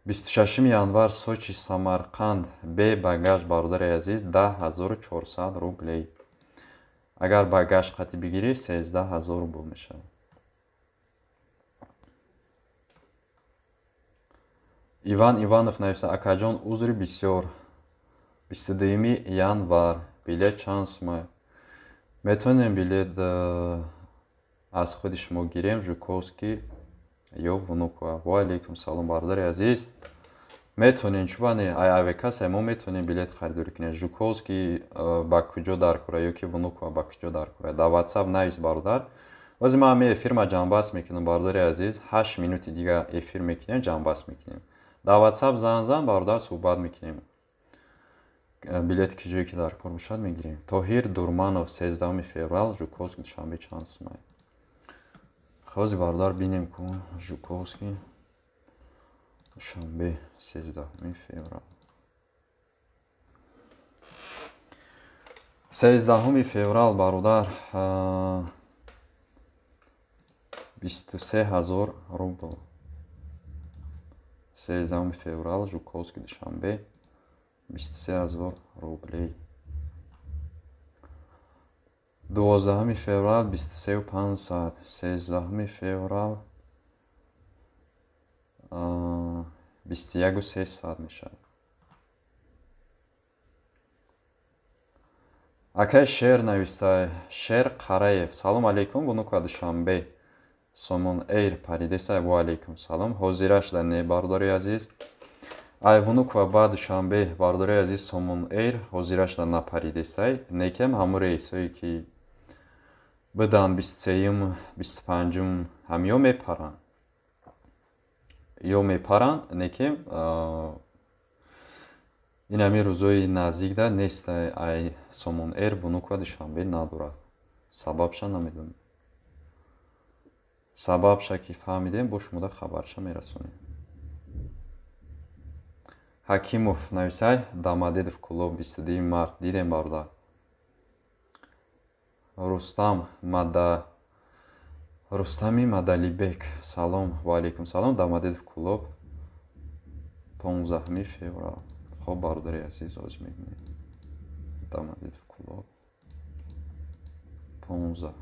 26 январ Сочи Самарқанд бе багаж бародари азиз 10400 рублей. агар багаж қатӣ бигирӣ 13000 рубл мешавад. Иван Иванов нависад акаҷон узри бисёр 22 январ билет чансма? метавонем билет аз худи шумо гирем Жуковский ё Внукова. ва алайкум салом бародари азиз. метавонем чубане авиакассаи мо метавонем билет харидорӣ кунем. Жуковский ба куҷо дар кура ёки Внукова ба куҷо дар кура? Дар WhatsApp навис бародар. ҳозир ман ҳамин эфир ма ҷамъбаст мекунам бародари азиз. 8 минути дига эфир мекунем, ҷамъбаст мекунем. дар WhatsApp зан бародар суҳбат мекунем. билети киҷое ки дар кор бошад мегирем. Тоҳир Дурманов 13 феврал Жуковский Душанбе чансмай? ҳозир бародар бинем ку Жуковский Душанбе 13 феврал 13 феврал бародар 23000 рубл. 13 феврал Жуковский Душанбе 23000 рублей. 12 феврал 23500. 13 феврал 21300 мешавад. акай Шер навистай. Шер Қараев салом алейкум Внукова Душанбе Сомон эйр паридесай? ва алейкум салом. ҳозираш дар не бардори азиз. ай Внукова ба Душанбе бардори азиз Сомон эйр ҳозираш дар на паридесай. некем ҳамун рейсҳое ки бидан 23-ум 25-ум ҳам ё мепаранд некем ин ҳамин рӯзои наздикда нест. ай Сомон эйр Внукова Душанбе надорад. сабабша намедонам. сабабша ки фаҳмидем бо шумода хабарша мерасонем. Ҳакимов нависай Дамадедов клуб 22 март дидем бародар. Рустами Мадалибек салом. ва алейкум салом. Дамадедов клуб 15 феврал. хоб бародари азиз ҳозир мебинем. Дамадедов клуб 15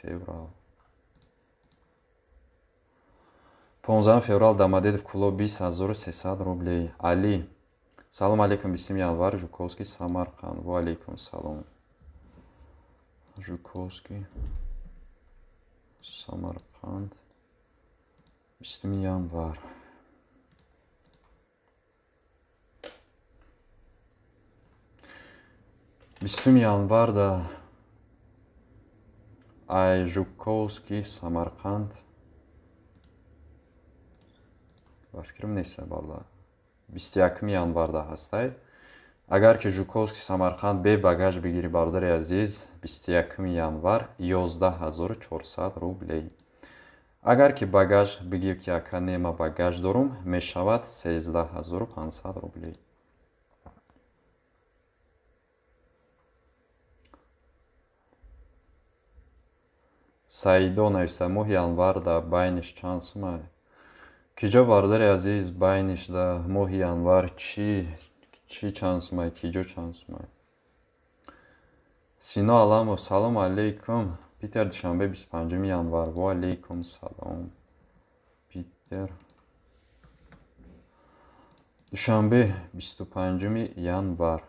феврал 15 феврал Дамадедов клуб 20300 рублей. Али салом алейкум 20 январ Жуковский Самарқанд. ва алейкум салом. Жуковский Самарқанд 20 январ. январ да ай Жуковский Самарқанд ба фикрам нест барда 21 январ да ҳастай. агар ки Жуковский Самарқанд бе багаж бигирӣ бародари азиз 21 январ 11400 рублей. Агар ки багаж бигир ки ака нема багаж дорум мешавад 13500 рублей. Саидо нависа моҳи январ да байниш чанд сумай? Киҷо бародари азиз байниш да моҳи январ чи чанд сумай? Киҷо чанд сумай? Сино Аламов салом алейкум. Питер душанбе 25 январ. Ва алейкум салом. Питер душанбе 25 январ.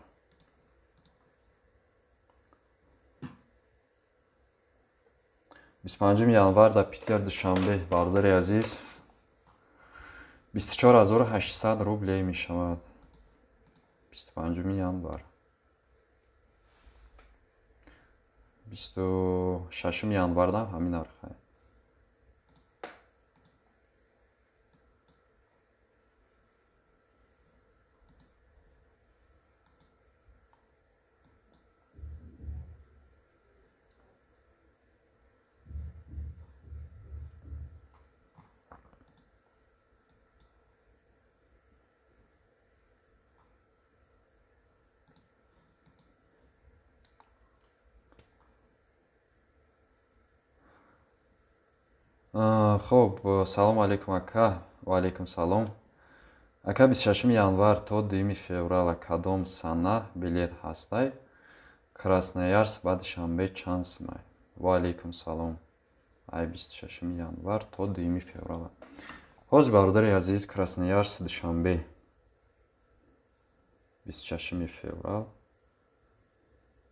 январ да Питер душанбе бародари азиз 24800 рублей мешавад. 25 январ. 26 январда ҳамин нархай. Хуб, салом алейкум ака. Ва алейкум салом. Ака 26 январ то 2 феврал кадом сана билет ҳастай? Красноярск ба Душанбе чанд сумай? Ва алейкум салом. Ай 26 январ то 2 феврал. Ҳозир бародари азиз Красноярск Душанбе 26 феврал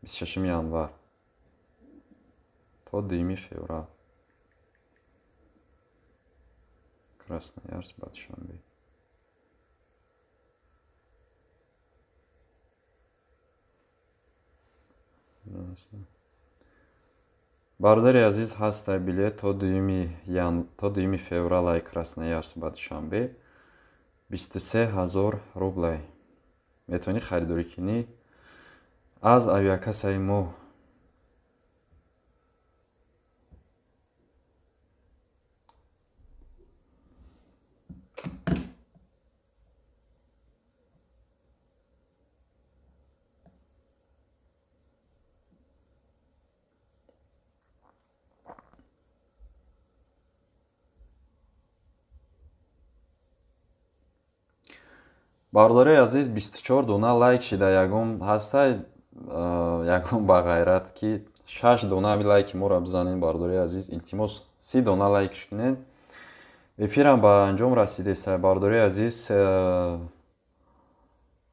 26 январ то 2 феврал. Красноярск ба Душанбе. Бародари азиз ҳастай билет то 2 феврал ай Красноярск ба Душанбе 23000 рублей. Метавонӣ харидорӣ кунӣ аз авиакассаи мо. Бародари азиз 24 дона лайк шида ягон ҳастай, ягон ба ғайрат ки 6 дона лайки моро бизанед. Бародари азиз илтимос 30 дона лайкш кунед. Эфирам ба анҷом расидеса. Бародари азиз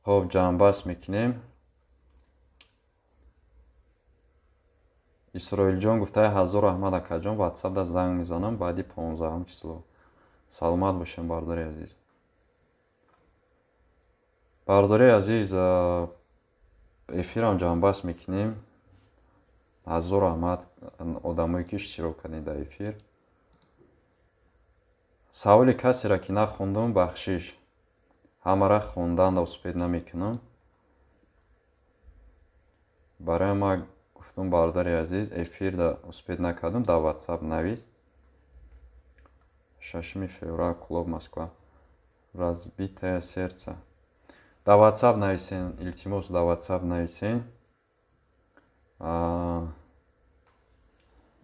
хоб ҷамъбаст мекунем. Исроилҷон гуфтае ҳазор Аҳмад акаҷон ватсапда занг мезанам баъди 15 число. Саломат бошем бародари азиз. Бародари азиз эфирам ҷамъбаст мекунем. ҳазор Аҳмад одамое ки иштирок кардем дар эфир. Саволи касеро ки нахондум бахшиш. Ҳамаро хонданда успед намекунам. Барои ма гуфтум бародари азиз эфирда успед накардам дар ватсап навис. 6 феврал клуб Москва. Разбитое сердце. Дар ватсап нависен, илтимос дар ватсап нависен.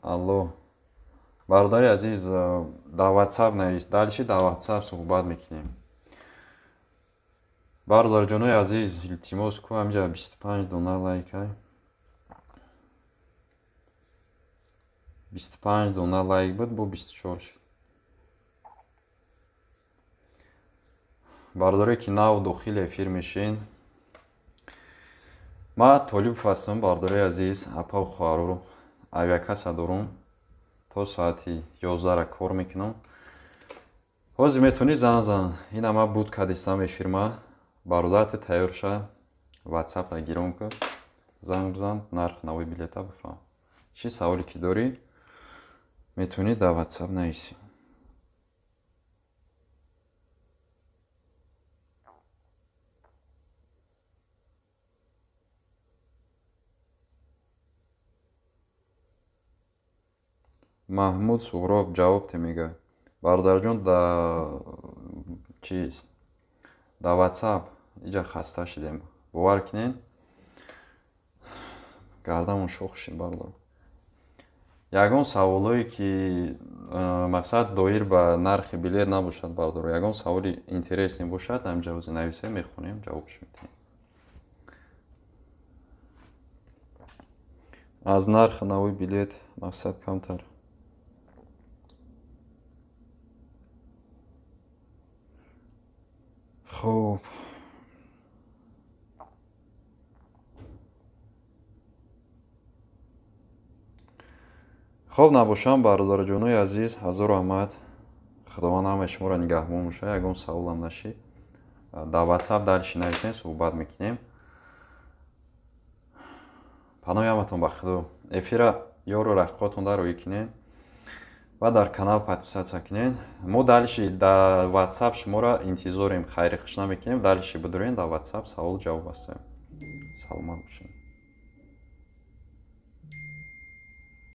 Алло. Бародари азиз дар ватсап навис. Далиши дар ватсап суҳбат мекунем. Бародарҷонои азиз илтимос ку ҳамҷа 25 дона лайкай. 25 дона лайк буд бо 24 шуд. Бародаре ки нав дохили эфир мешин. Ма Толибов ҳастам. Бародари азиз апа хоҳаро авиакасса дорум. То соати 11 кор мекунам. ҳозир метавонӣ занг зан. Ина ма буд кадистам эфирма. Бародарате тайёр ша. Ватсапа гиром кун. Занг бизан, нарх навои билета бифаҳм. Чӣ саволе ки дорӣ метавонӣ дар ватсап нависӣ. Маҳмуд Суҳроб ҷавоб мега. Бародарҷон да чиз да WhatsApp иҷа хаста шидем. Бовар кинен. Гардамон шух шид бардор. Ягон саволое ки мақсад доир ба нархи билет набошад бардор. Ягон саволи интересне бошад, ҳамҷа ози нависем, мехонем, ҷавобш медиҳем. Аз нархи навои билет мақсад камтар. Хуб. Хуб набошам бародарҷонои азиз, ҳазору раҳмат. Худованд ҳамаи шуморо нигаҳбон бошад. Ягон саволам нашид. Дар WhatsApp дальше нависем, суҳбат мекунем. Паноҳи ҳаматон ба худо. Эфира ёру рафиқотон дароӣ кинен ва дар канал подписатсия кинен. Мо дальше дар WhatsApp шуморо интизорем, хайри хушна мекунем. Дальше бидурен дар WhatsApp саволу ҷавоб ҳастем. Саломат бошед.